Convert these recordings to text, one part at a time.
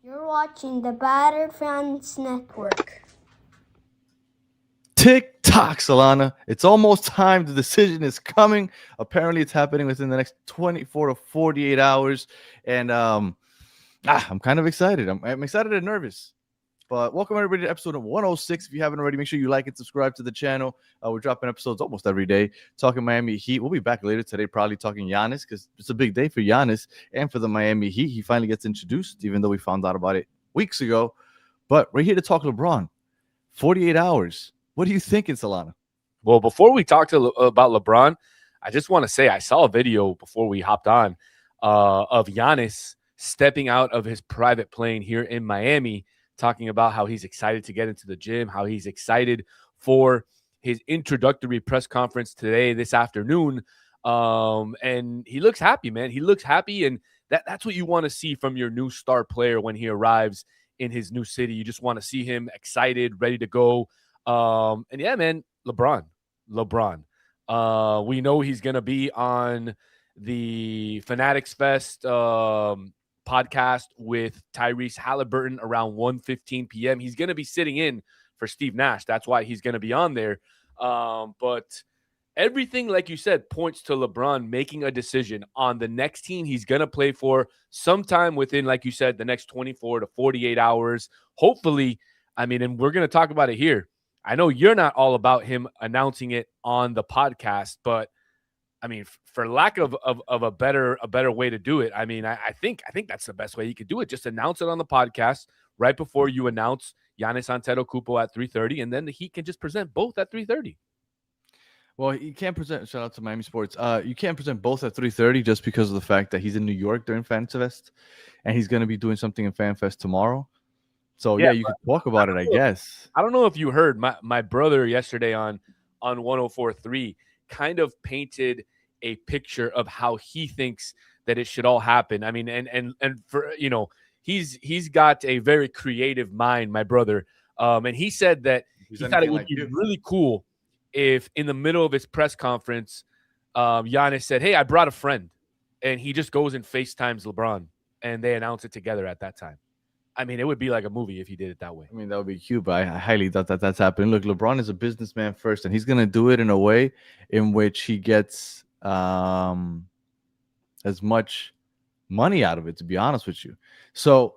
You're watching the Battered Fans Network. Tick tock, Solana. It's almost time. The decision is coming. Apparently, it's happening within the next 24 to 48 hours. And I'm kind of excited. I'm excited and nervous. But welcome everybody to episode 106. If you haven't already, make sure you like and subscribe to the channel. We're dropping episodes almost every day, talking Miami Heat. We'll be back later today, probably talking Giannis, because it's a big day for Giannis and for the Miami Heat. He finally gets introduced, even though we found out about it weeks ago. But we're here to talk LeBron. 48 hours. What are you thinking, Solana? Well, before we talk about LeBron, I just want to say I saw a video before we hopped on of Giannis stepping out of his private plane here in Miami, talking about how he's excited to get into the gym, how he's excited for his introductory press conference today, this afternoon. And he looks happy, man. He looks happy, and that's what you want to see from your new star player when he arrives in his new city. You just want to see him excited, ready to go. And yeah, man, LeBron. We know he's going to be on the Fanatics Fest podcast with Tyrese Halliburton around 1:15 p.m. He's going to be sitting in for Steve Nash. That's why he's going to be on there. But everything, like you said, points to LeBron making a decision on the next team he's going to play for sometime within, like you said, the next 24 to 48 hours. Hopefully, I mean, and we're going to talk about it here. I know you're not all about him announcing it on the podcast, but I mean, for lack of a better way to do it, I mean, I think that's the best way you could do it. Just announce it on the podcast right before you announce Giannis Antetokounmpo at 3:30, and then the Heat can just present both at 3:30. Well, you can't present. Shout out to Miami Sports. You can't present both at 3:30 just because of the fact that he's in New York during FanFest, and he's going to be doing something in FanFest tomorrow. So yeah, you could talk about it, I guess. I don't know if you heard my brother yesterday on 104.3 kind of painted a picture of how he thinks that it should all happen. I mean, and for he's got a very creative mind, my brother. And he said that he thought it would be really cool if in the middle of his press conference, Giannis said, "Hey, I brought a friend," and he just goes and FaceTimes LeBron, and they announce it together at that time. I mean, it would be like a movie if he did it that way. I mean, that would be cute, but I highly doubt that that's happening. Look, LeBron is a businessman first, and he's going to do it in a way in which he gets as much money out of it, to be honest with you. So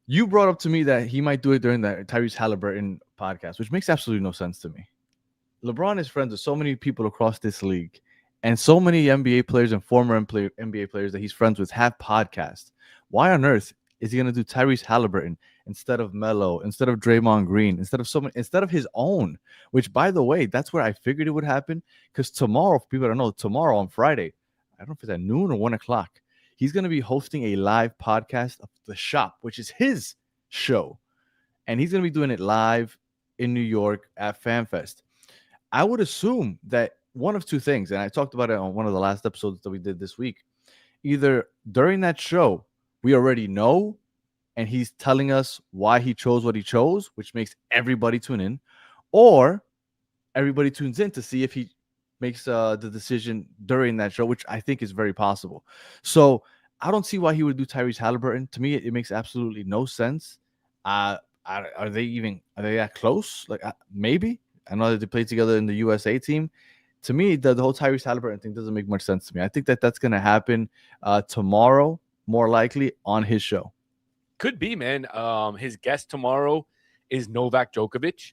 you brought up to me that he might do it during the Tyrese Halliburton podcast, which makes absolutely no sense to me. LeBron is friends with so many people across this league, and so many NBA players and former NBA players that he's friends with have podcasts. Why on earth is he going to do Tyrese Halliburton instead of Melo, instead of Draymond Green, instead of his own? Which, by the way, that's where I figured it would happen. Because tomorrow, for people don't know, tomorrow on Friday, I don't know if it's at noon or 1:00, he's going to be hosting a live podcast of The Shop, which is his show, and he's going to be doing it live in New York at FanFest. I would assume that one of two things, and I talked about it on one of the last episodes that we did this week. Either during that show, we already know, and he's telling us why he chose what he chose, which makes everybody tune in, or everybody tunes in to see if he makes the decision during that show, which I think is very possible. So I don't see why he would do Tyrese Halliburton. To me, it makes absolutely no sense. Are they that close? Like maybe. I know that they played together in the USA team. To me, the whole Tyrese Halliburton thing doesn't make much sense to me. I think that that's going to happen tomorrow, more likely on his show. Could be, man. His guest tomorrow is Novak Djokovic.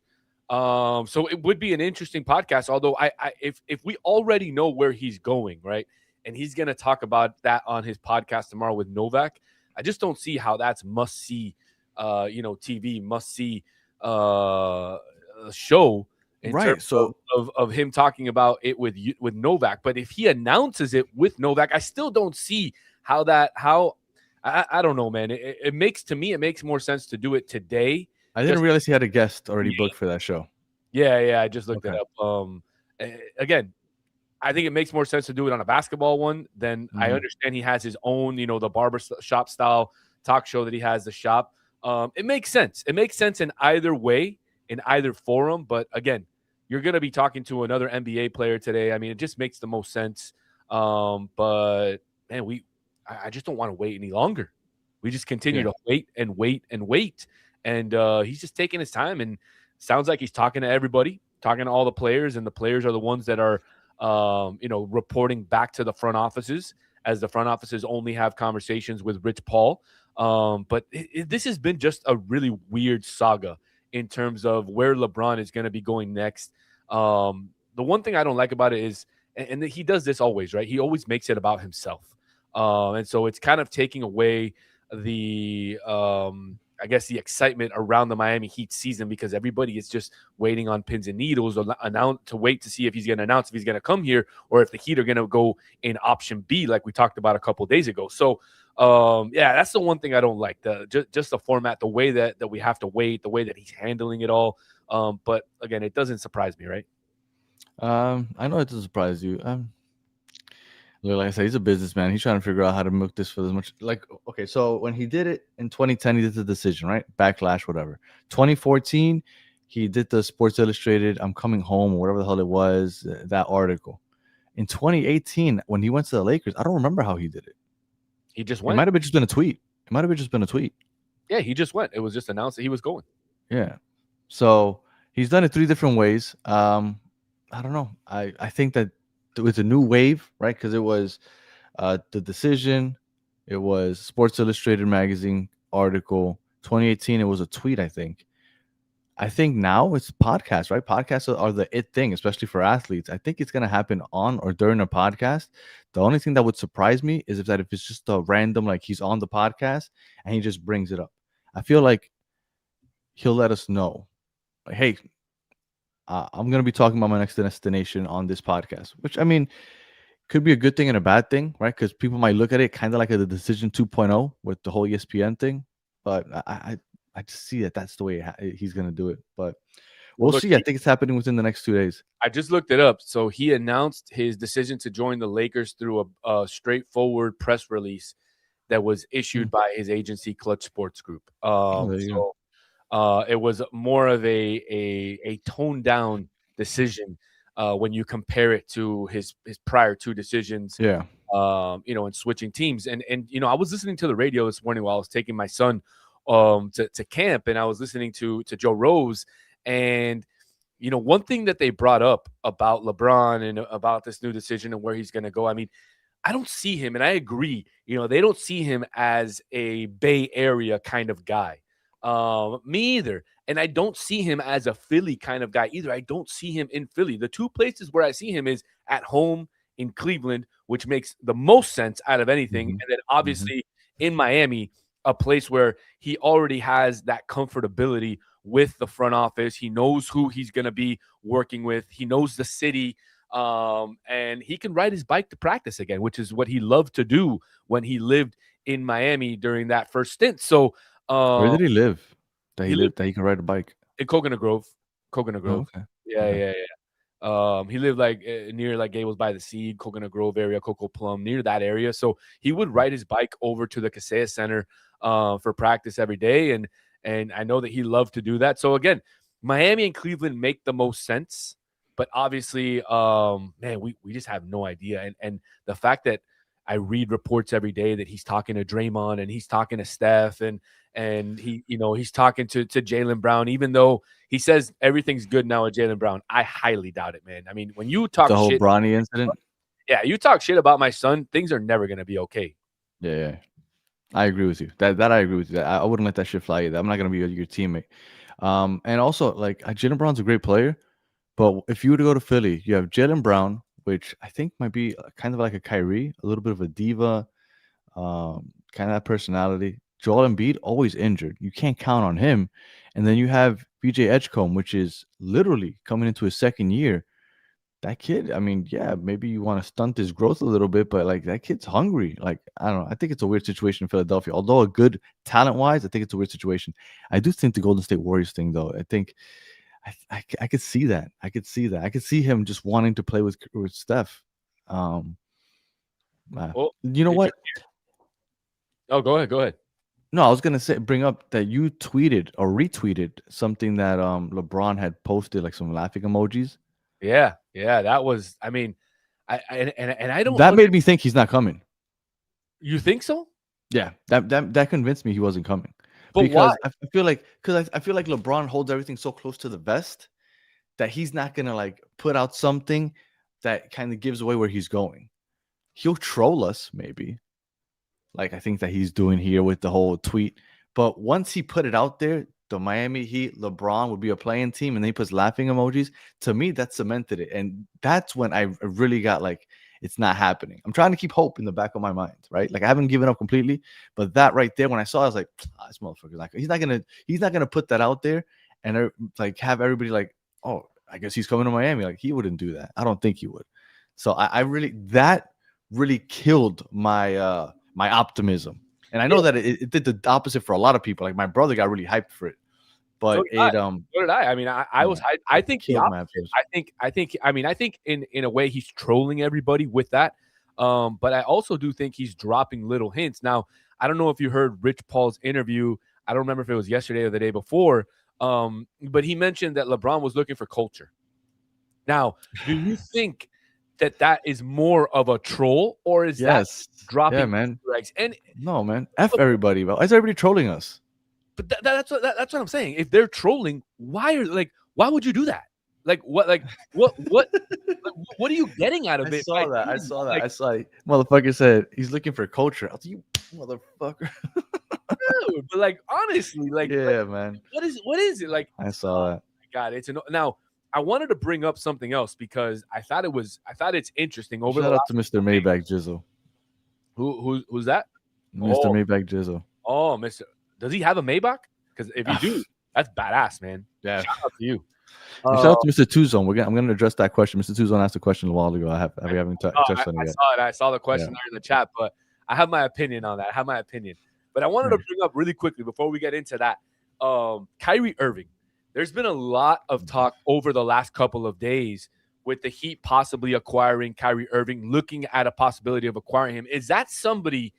So it would be an interesting podcast. Although if we already know where he's going, right, and he's going to talk about that on his podcast tomorrow with Novak, I just don't see how that's must see, TV must see show. Right. So of him talking about it with Novak, but if he announces it with Novak, I still don't see how I don't know, man. It makes more sense to do it today. I didn't realize he had a guest already booked for that show. Yeah, I just looked it up. Again, I think it makes more sense to do it on a basketball one. Then I understand he has his own, the barber shop style talk show that he has, The Shop. It makes sense. It makes sense in either way, in either forum. But again, you're going to be talking to another NBA player today. I mean, it just makes the most sense. But man, I just don't want to wait any longer. We just continue Yeah. to wait and wait and wait. And he's just taking his time. And sounds like he's talking to everybody, talking to all the players, and the players are the ones that are, reporting back to the front offices, as the front offices only have conversations with Rich Paul. But this has been just a really weird saga in terms of where LeBron is going to be going next. The one thing I don't like about it is, and he does this always, right? He always makes it about himself. And so it's kind of taking away the I guess the excitement around the Miami Heat season, because everybody is just waiting on pins and needles to wait to see if he's going to announce if he's going to come here, or if the Heat are going to go in option B like we talked about a couple of days ago. So yeah, that's the one thing I don't like, just the format, the way that we have to wait, the way that he's handling it all. But again, it doesn't surprise me, right? I know it doesn't surprise you. Look, like I said, he's a businessman. He's trying to figure out how to milk this for as much. Like, okay, so when he did it in 2010, he did the decision, right? Backlash, whatever. 2014, he did the Sports Illustrated "I'm Coming Home" or whatever the hell it was, that article. In 2018, when he went to the Lakers, I don't remember how he did it. He just It went. might have just been a tweet. It might have just been a tweet. Yeah, he just went. It was just announced that he was going. Yeah. So he's done it 3 different ways. I don't know. I think that it was a new wave, right? Because it was the decision, it was Sports Illustrated magazine article. 2018, it was a tweet, I think. I think now it's podcasts, right? Podcasts are the it thing, especially for athletes. I think it's gonna happen on or during a podcast. The only thing that would surprise me is if it's just a random, like he's on the podcast and he just brings it up. I feel like he'll let us know, like, hey, I'm gonna be talking about my next destination on this podcast, which I mean could be a good thing and a bad thing, right? Because people might look at it kind of like the Decision 2.0 with the whole ESPN thing, but I just see that that's the way he's gonna do it. But we'll look, see. I think it's happening within the next 2 days. I just looked it up. So he announced his decision to join the Lakers through a straightforward press release that was issued by his agency, Clutch Sports Group. There you go. It was more of a toned down decision when you compare it to his prior 2 decisions. Yeah. And switching teams. And I was listening to the radio this morning while I was taking my son to camp, and I was listening to Joe Rose. And one thing that they brought up about LeBron and about this new decision and where he's going to go, I mean, I don't see him, and I agree, they don't see him as a Bay Area kind of guy. Me either. And I don't see him as a Philly kind of guy either. I don't see him in Philly. The 2 places where I see him is at home in Cleveland, which makes the most sense out of anything. Mhm. And then obviously in Miami, a place where he already has that comfortability with the front office. He knows who he's going to be working with. He knows the city. And he can ride his bike to practice again, which is what he loved to do when he lived in Miami during that first stint. So Where did he live? That he lived that he can ride a bike. in Coconut Grove. Coconut Grove. Oh, okay. Yeah, Okay. yeah. He lived like near like Gables by the Sea, Coconut Grove area, Cocoa Plum, near that area. So he would ride his bike over to the Kaseya Center for practice every day, and I know that he loved to do that. So again, Miami and Cleveland make the most sense, but obviously, man, we just have no idea. And the fact that I read reports every day that he's talking to Draymond and he's talking to Steph and he's talking to Jaylen Brown, even though he says everything's good now with Jaylen Brown. I highly doubt it, man. I mean, when you talk The whole shit, Bronny incident. yeah, you talk shit about my son, things are never going to be okay. Yeah. I agree with you. That I agree with you. I wouldn't let that shit fly either. I'm not gonna be your teammate. And also like Jaylen Brown's a great player, but if you were to go to Philly, you have Jaylen Brown, which I think might be kind of like a Kyrie, a little bit of a diva, kind of that personality. Joel Embiid always injured. You can't count on him. And then you have BJ Edgecombe, which is literally coming into his 2nd year. That kid, I mean, yeah, maybe you want to stunt his growth a little bit, but like that kid's hungry. Like, I don't know. I think it's a weird situation in Philadelphia. Although a good talent-wise, I think it's a weird situation. I do think the Golden State Warriors thing, though, I think I could see that. I could see him just wanting to play with Steph. Well, you know what? Oh, go ahead. No, I was gonna bring up that you tweeted or retweeted something that LeBron had posted, like some laughing emojis. Yeah, that was. I mean, I don't. That made me think he's not coming. You think so? Yeah, that convinced me he wasn't coming. But why? Because I feel like LeBron holds everything so close to the vest that he's not gonna like put out something that kind of gives away where he's going. He'll troll us, maybe. Like I think that he's doing here with the whole tweet. But once he put it out there, the Miami Heat, LeBron would be a playing team, and then he puts laughing emojis. To me, that cemented it. And that's when I really got like, it's not happening. I'm trying to keep hope in the back of my mind, right? Like I haven't given up completely, but that right there, when I saw it, I was like, this motherfucker's like, he's not gonna put that out there and like have everybody like, oh, I guess he's coming to Miami. Like he wouldn't do that. I don't think he would. So I really that really killed my my optimism. And I know that it did the opposite for a lot of people. Like my brother got really hyped for it, but So did I. I mean, I was. I think the killed my opposite. optimism. I mean, I think in a way he's trolling everybody with that. But I also do think he's dropping little hints. Now, I don't know if you heard Rich Paul's interview. I don't remember if it was yesterday or the day before. But he mentioned that LeBron was looking for culture. Now, do you think that is more of a troll, or is that dropping yeah, man? eggs? And No, man. F everybody, bro. Why is everybody trolling us? but that's what I'm saying. If they're trolling, why would you do that? Like what are you getting out of it? I saw that. I saw it. Motherfucker said he's looking for culture. I was like, you motherfucker. Dude, but like honestly, yeah, man. What is it? Like I saw that. God, now I wanted to bring up something else because I thought it's interesting. Shout out to Mr. Maybach Jizzle. Who's that? Mr. Maybach Jizzle. Oh, Mr. Does he have a Maybach? Because if you do, that's badass, man. Yeah. Shout out to you. Shout out to Mr. Tuzone. I'm going to address that question. Mr. Tuzone asked a question a while ago. We haven't touched on it yet. I saw the question there in the chat, but I have my opinion on that. But I wanted to bring up really quickly before we get into that. Kyrie Irving. There's been a lot of talk over the last couple of days with the Heat possibly acquiring Kyrie Irving, looking at a possibility of acquiring him. Is that somebody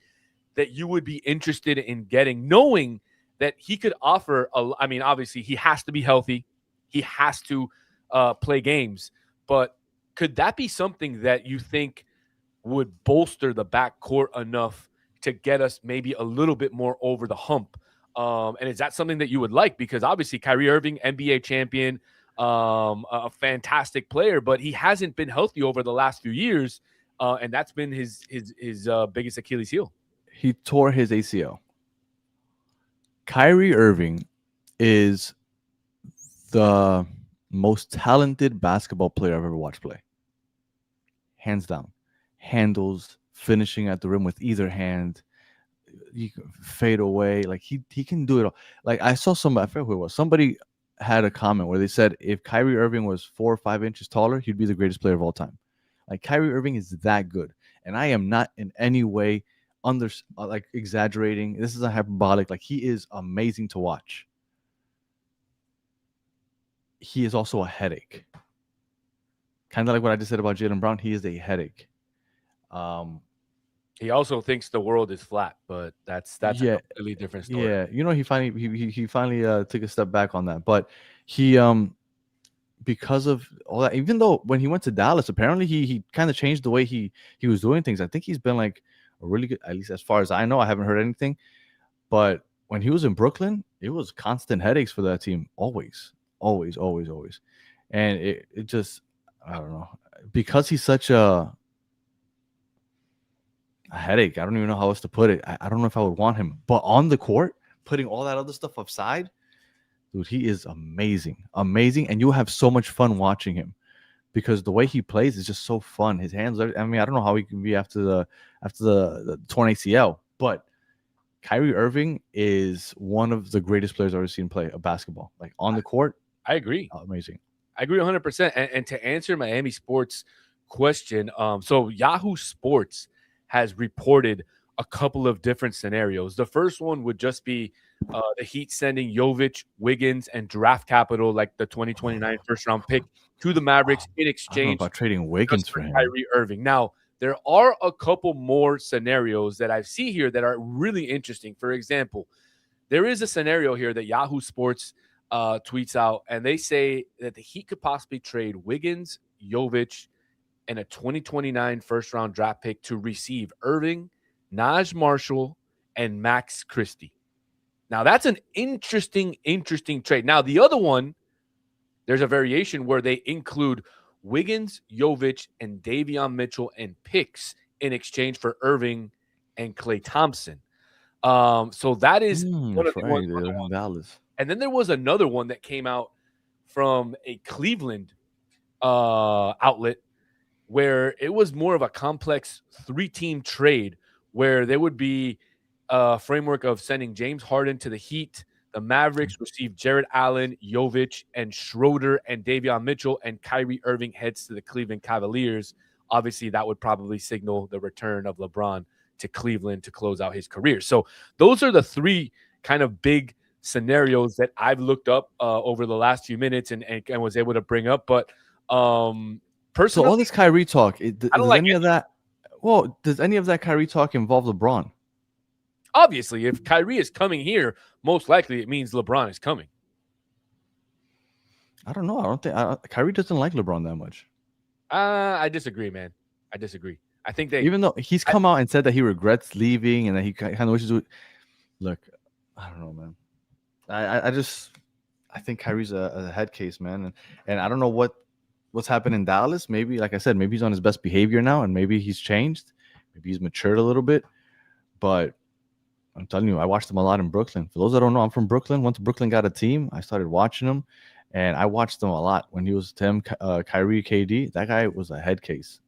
that you would be interested in getting, knowing that he could offer I mean, obviously he has to be healthy. He has to play games. But could that be something that you think would bolster the backcourt enough to get us maybe a little bit more over the hump? And is that something that you would like? Because obviously Kyrie Irving, NBA champion, a fantastic player, but he hasn't been healthy over the last few years. And that's been his biggest Achilles heel. He tore his ACL. Kyrie Irving is the most talented basketball player I've ever watched play. Hands down. Handles, finishing at the rim with either hand. You can fade away. Like he can do it all. Like I saw somebody, I forget who it was. Somebody had a comment where they said if Kyrie Irving was 4 or 5 inches taller, he'd be the greatest player of all time. Like Kyrie Irving is that good. And I am not in any way like exaggerating. This is a hyperbolic. Like he is amazing to watch. He is also a headache. Kind of like what I just said about Jaylen Brown. He is a headache. He also thinks the world is flat, but that's a completely different story. Yeah, you know, he finally took a step back on that. But he because of all that, even though when he went to Dallas, apparently he kind of changed the way he was doing things. I think he's been like a really good, at least as far as I know. I haven't heard anything. But when he was in Brooklyn, it was constant headaches for that team. Always. And it just, I don't know. Because he's such a headache. I don't even know how else to put it. I don't know if I would want him. But on the court, putting all that other stuff aside, dude, he is amazing. And you'll have so much fun watching him because the way he plays is just so fun. His hands are, I mean, I don't know how he can be after the torn ACL, but Kyrie Irving is one of the greatest players I've ever seen play a basketball. Like on the court, I agree. Amazing. I agree 100%. And to answer Miami Sports question, so Yahoo Sports has reported a couple of different scenarios. The first one would just be the Heat sending Jovic, Wiggins, and draft capital, like the 2029 first-round pick, to the Mavericks in exchange about trading Wiggins for him. Kyrie Irving. Now, there are a couple more scenarios that I see here that are really interesting. For example, there is a scenario here that Yahoo Sports tweets out, and they say that the Heat could possibly trade Wiggins, Jovic, and a 2029 first-round draft pick to receive Irving, Naj Marshall, and Max Christie. Now, that's an interesting trade. Now, the other one, there's a variation where they include Wiggins, Jovic, and Davion Mitchell and picks in exchange for Irving and Klay Thompson. So that is one of that's the right. ones. They're in Dallas. And then there was another one that came out from a Cleveland outlet where it was more of a complex 3-team trade where there would be a framework of sending James Harden to the Heat. The Mavericks received Jared Allen, Jovic, and Schroeder and Davion Mitchell, and Kyrie Irving heads to the Cleveland Cavaliers. Obviously, that would probably signal the return of LeBron to Cleveland to close out his career. So those are the 3 kind of big scenarios that I've looked up over the last few minutes and was able to bring up. But personally, so all this Kyrie talk, does like any of that? Well, does any of that Kyrie talk involve LeBron? Obviously, if Kyrie is coming here, most likely it means LeBron is coming. I don't know. I don't think Kyrie doesn't like LeBron that much. I disagree, man. I disagree. I think even though he's come out and said that he regrets leaving and that he kind of wishes to. Look, I don't know, man. I think Kyrie's a head case, man, and I don't know what's happened in Dallas. Maybe, like I said, maybe he's on his best behavior now, and maybe he's changed. Maybe he's matured a little bit, but I'm telling you, I watched him a lot in Brooklyn. For those that don't know, I'm from Brooklyn. Once Brooklyn got a team, I started watching him, and I watched him a lot when he was Tim, Kyrie, KD. That guy was a head case.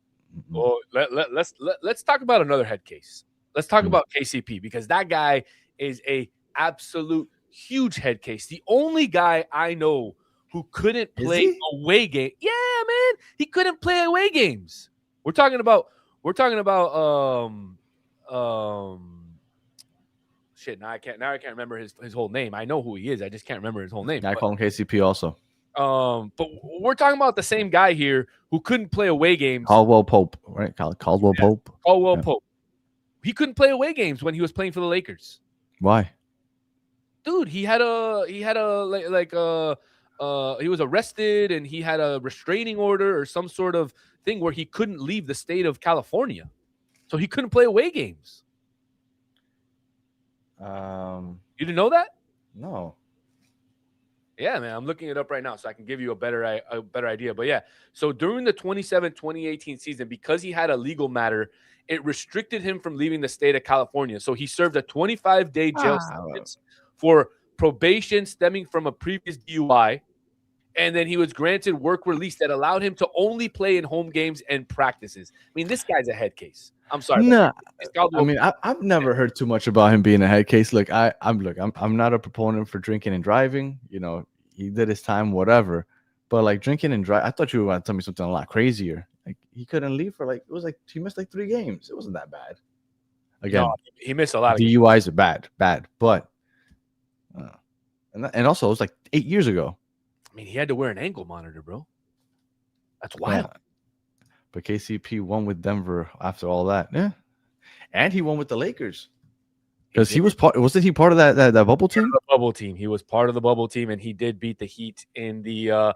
Well, let's talk about another head case. Let's talk about KCP because that guy is a absolute huge head case. The only guy I know who couldn't play away game. Yeah, man, he couldn't play away games. We're talking about shit. Now I can't remember his whole name. I know who he is. I just can't remember his whole name. I call him KCP also. But we're talking about the same guy here who couldn't play away games. Caldwell Pope, right? Caldwell Pope. Caldwell Pope. He couldn't play away games when he was playing for the Lakers. Why? Dude, he was arrested and he had a restraining order or some sort of thing where he couldn't leave the state of California. So he couldn't play away games. You didn't know that? No. Yeah, man, I'm looking it up right now so I can give you a better idea. But yeah, so during the 2018 season, because he had a legal matter, it restricted him from leaving the state of California. So he served a 25-day jail sentence for probation stemming from a previous DUI. And then he was granted work release that allowed him to only play in home games and practices. I mean, this guy's a head case. I'm sorry. No, I mean, I've never heard too much about him being a head case. Look, I'm not a proponent for drinking and driving. You know, he did his time, whatever. But like drinking and drive, I thought you were going to tell me something a lot crazier. Like he couldn't leave for he missed 3 games. It wasn't that bad. Again, no, he missed a lot of DUIs are bad, but and also it was 8 years ago. I mean, he had to wear an ankle monitor, bro. That's wild. Yeah. But KCP won with Denver after all that. Yeah. And he won with the Lakers. Because he was wasn't he part of that bubble team? The bubble team. He was part of the bubble team, and he did beat the Heat in the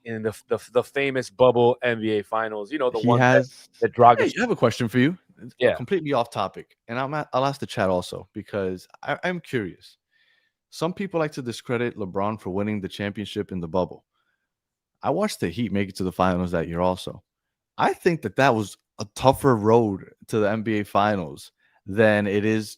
in the famous bubble NBA finals. You know, the one that Dragic. Hey, I have a question for you. Yeah. Completely off topic. And I'll ask the chat also because I'm curious. Some people like to discredit LeBron for winning the championship in the bubble. I watched the Heat make it to the finals that year also. I think that was a tougher road to the NBA finals than it is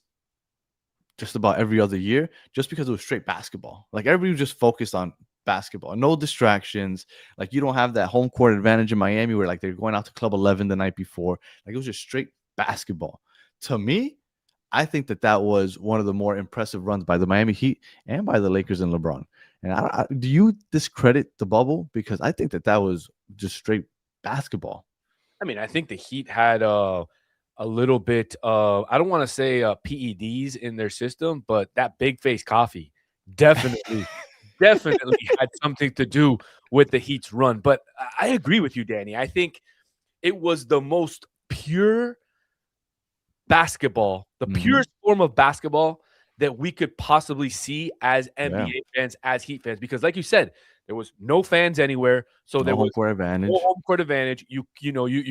just about every other year, just because it was straight basketball. Like everybody was just focused on basketball, no distractions. Like you don't have that home court advantage in Miami where they're going out to Club 11 the night before. Like it was just straight basketball. To me, I think that was one of the more impressive runs by the Miami Heat and by the Lakers and LeBron. And do you discredit the bubble? Because I think that was just straight basketball. I mean, I think the Heat had a little bit of, I don't want to say PEDs in their system, but that big face coffee definitely had something to do with the Heat's run. But I agree with you, Danny. I think it was the most pure basketball, the purest form of basketball that we could possibly see as NBA fans, as Heat fans. Because like you said, there was no fans anywhere, so there was home court advantage. No home court advantage. You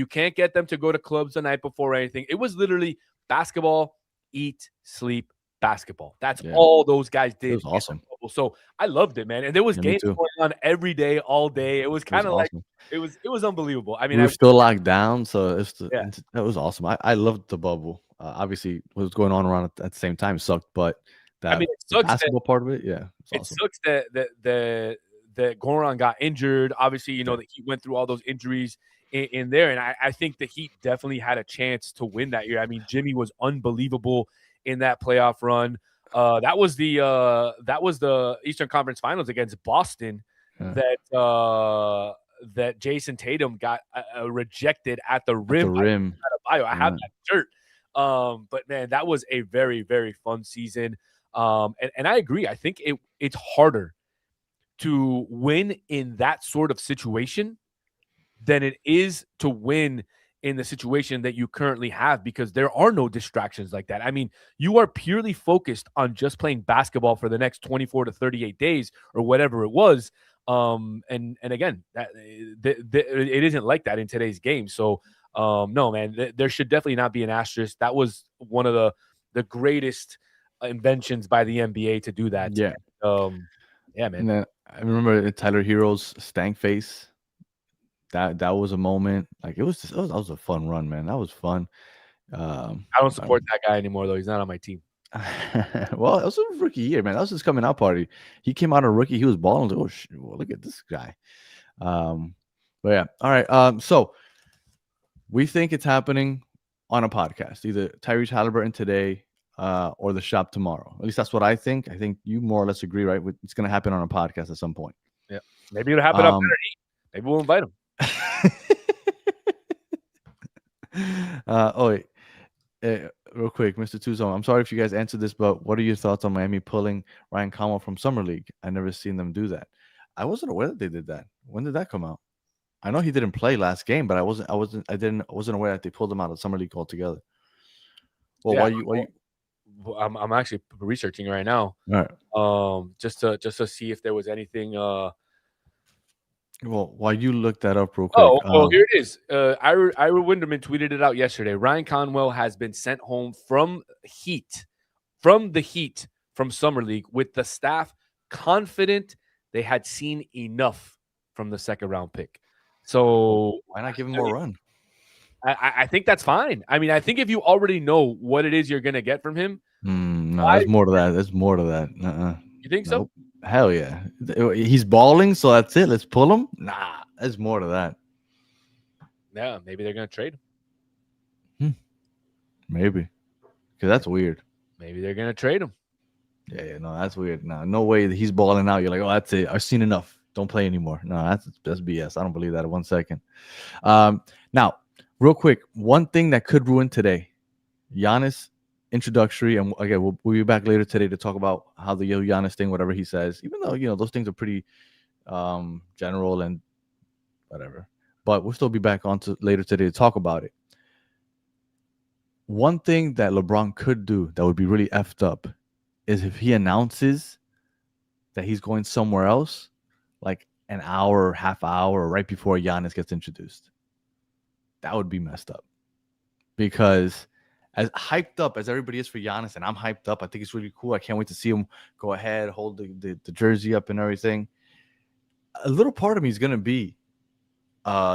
can't get them to go to clubs the night before or anything. It was literally basketball eat, sleep, basketball. That's Yeah. all those guys did. It was awesome. So I loved it, man. And there was Yeah, me games too. going on every day, all day. It was It was kind of like awesome. it was unbelievable. I mean, We were still locked down, so Yeah. it was awesome. I loved the bubble. Obviously, what was going on around at the same time sucked, but I mean, it the sucks basketball part of it, yeah, it's it awesome. sucks that Goran got injured. Obviously, you know, Yeah. that he went through all those injuries in there. And I think the Heat definitely had a chance to win that year. I mean, Jimmy was unbelievable in that playoff run. That was the Eastern Conference Finals against Boston Yeah. that Jason Tatum got rejected at the rim. The rim. I have that shirt. But man, that was a very, very fun season. And I agree. I think it's harder to win in that sort of situation than it is to win in the situation that you currently have, because there are no distractions like that. I mean, you are purely focused on just playing basketball for the next 24 to 38 days or whatever it was. And again, it isn't like that in today's game. So no, man, there should definitely not be an asterisk. That was one of the greatest inventions by the NBA to do that. Yeah. Yeah, man. And then I remember Tyler Hero's stank face. That was a moment. Like, that was a fun run, man. That was fun. I don't support that guy anymore, though. He's not on my team. Well, it was a rookie year, man. That was his coming out party. He came out a rookie. He was balling. Like, well, look at this guy. But yeah. All right. So we think it's happening on a podcast, either Tyrese Halliburton today or the shop tomorrow. At least that's what I think. I think you more or less agree, right? It's going to happen on a podcast at some point. Yeah. Maybe it'll happen on Battered. Maybe we'll invite him. Wait. Real quick, Mr. Tuzon, I'm sorry if you guys answered this, but what are your thoughts on Miami pulling Ryan Conwell from Summer League? I never seen them do that. I wasn't aware that they did that. When did that come out? I know he didn't play last game, but I wasn't aware that they pulled him out of Summer League altogether. Well, Yeah, why you I'm actually researching right now. All right. Just to see if there was anything. Well, while you look that up real quick. Oh, well, here it is. Ira Winderman tweeted it out yesterday. Ryan Conwell has been sent home from the Heat from Summer League with the staff confident they had seen enough from the second round pick. So why not give him more run? I think that's fine. I mean, I think if you already know what it is you're going to get from him. No, there's more to that. There's more to that. You think so? Hell yeah. He's balling, so that's it. Let's pull him. Nah, there's more to that. Yeah, maybe they're going to trade him. Maybe. Because that's weird. Maybe they're going to trade him. Yeah, no, that's weird. No way that he's balling out. You're like, oh, that's it. I've seen enough. Don't play anymore. No, that's BS. I don't believe that in 1 second. Now, real quick, one thing that could ruin today, Giannis introductory, and again, we'll be back later today to talk about how the Giannis thing, whatever he says, even though, those things are pretty general and whatever, but we'll still be back on to later today to talk about it. One thing that LeBron could do that would be really effed up is if he announces that he's going somewhere else, like an hour or half hour right before Giannis gets introduced. That would be messed up, because as hyped up as everybody is for Giannis, and I'm hyped up, I think it's really cool. I can't wait to see him go ahead, hold the jersey up and everything. A little part of me is going to be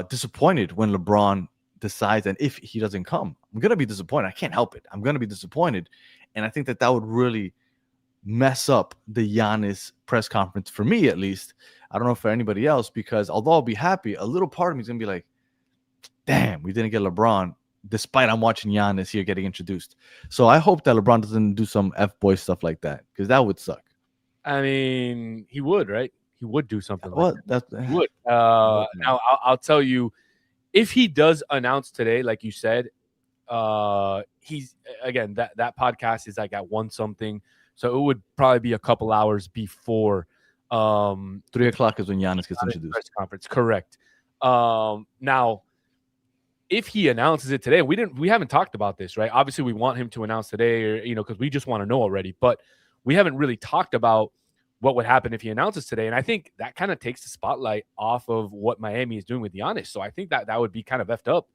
disappointed when LeBron decides, and if he doesn't come, I'm going to be disappointed. I can't help it. I'm going to be disappointed. And I think that would really mess up the Giannis press conference, for me at least. I don't know for anybody else, because although I'll be happy, a little part of me is going to be like, damn, we didn't get LeBron, despite I'm watching Giannis here getting introduced. So I hope that LeBron doesn't do some F-boy stuff like that, because that would suck. I mean, he would, right? He would do something like that. He would. Now, I'll tell you, if he does announce today, like you said, he's, again, that podcast is like at 1 something. So it would probably be a couple hours before 3 o'clock is when Giannis gets introduced. Press conference, correct. Now, if he announces it today, we haven't talked about this, right? Obviously, we want him to announce today, or because we just want to know already. But we haven't really talked about what would happen if he announces today, and I think that kind of takes the spotlight off of what Miami is doing with Giannis. So I think that would be kind of effed up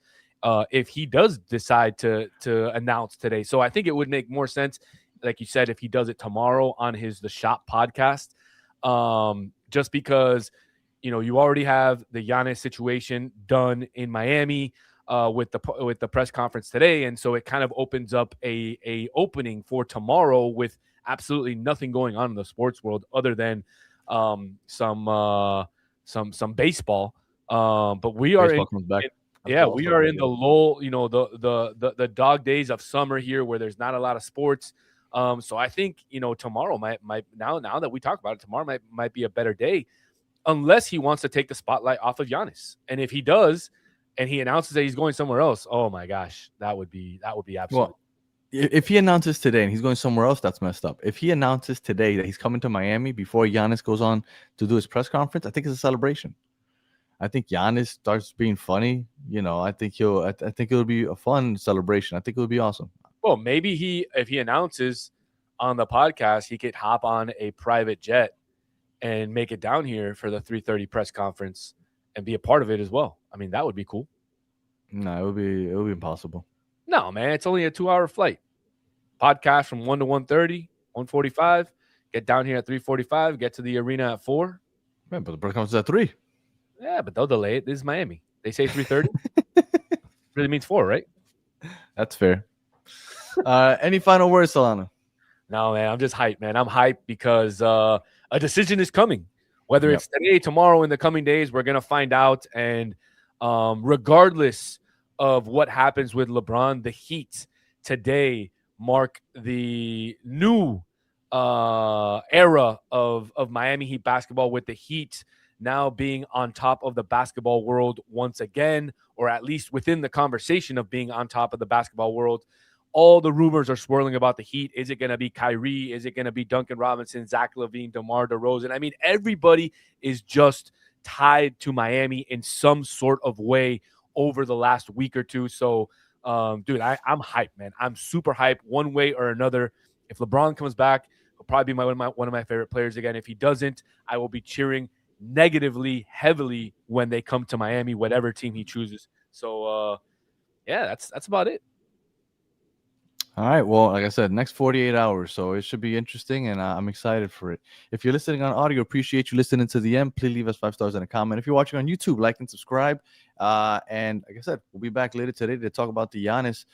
if he does decide to announce today. So I think it would make more sense, like you said, if he does it tomorrow on the Shop podcast, just because you already have the Giannis situation done in Miami with the press conference today, and so it kind of opens up a opening for tomorrow with absolutely nothing going on in the sports world other than some baseball. But we are Baseball comes back. we are in the lull, the dog days of summer here where there's not a lot of sports. So I think tomorrow might now that we talk about it, tomorrow might be a better day, unless he wants to take the spotlight off of Giannis. And if he does, and he announces that he's going somewhere else, oh my gosh, that would be absolutely. Well, if he announces today and he's going somewhere else, that's messed up. If he announces today that he's coming to Miami before Giannis goes on to do his press conference, I think it's a celebration. I think Giannis starts being funny. I think it'll be a fun celebration. I think it'll be awesome. Well, maybe if he announces on the podcast, he could hop on a private jet and make it down here for the 3:30 press conference and be a part of it as well. I mean, that would be cool. No, it would be impossible. No, man, it's only a 2-hour flight. Podcast from 1 to 1:30, 1:45. Get down here at 3:45. Get to the arena at 4. Man, but the press conference is at 3. Yeah, but they'll delay it. This is Miami. They say 3:30. Really means 4, right? That's fair. Any final words, Solano? No, man, I'm just hyped, man. I'm hyped because a decision is coming. Whether it's today, tomorrow, in the coming days, we're going to find out. And regardless of what happens with LeBron, the Heat today mark the new era of Miami Heat basketball, with the Heat now being on top of the basketball world once again, or at least within the conversation of being on top of the basketball world. All the rumors are swirling about the Heat. Is it going to be Kyrie? Is it going to be Duncan Robinson, Zach LaVine, DeMar DeRozan? I mean, everybody is just tied to Miami in some sort of way over the last week or two. So, dude, I'm hyped, man. I'm super hyped one way or another. If LeBron comes back, he'll probably be one of my favorite players again. If he doesn't, I will be cheering negatively, heavily when they come to Miami, whatever team he chooses. So, yeah, that's about it. All right. Well, like I said, next 48 hours. So it should be interesting, and I'm excited for it. If you're listening on audio, appreciate you listening to the end. Please leave us 5 stars and a comment. If you're watching on YouTube, like and subscribe. And like I said, we'll be back later today to talk about the Giannis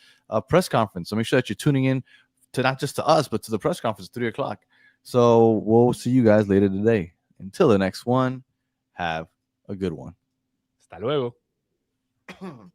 press conference. So make sure that you're tuning in to not just to us, but to the press conference at 3 o'clock. So we'll see you guys later today. Until the next one, have a good one. Hasta luego.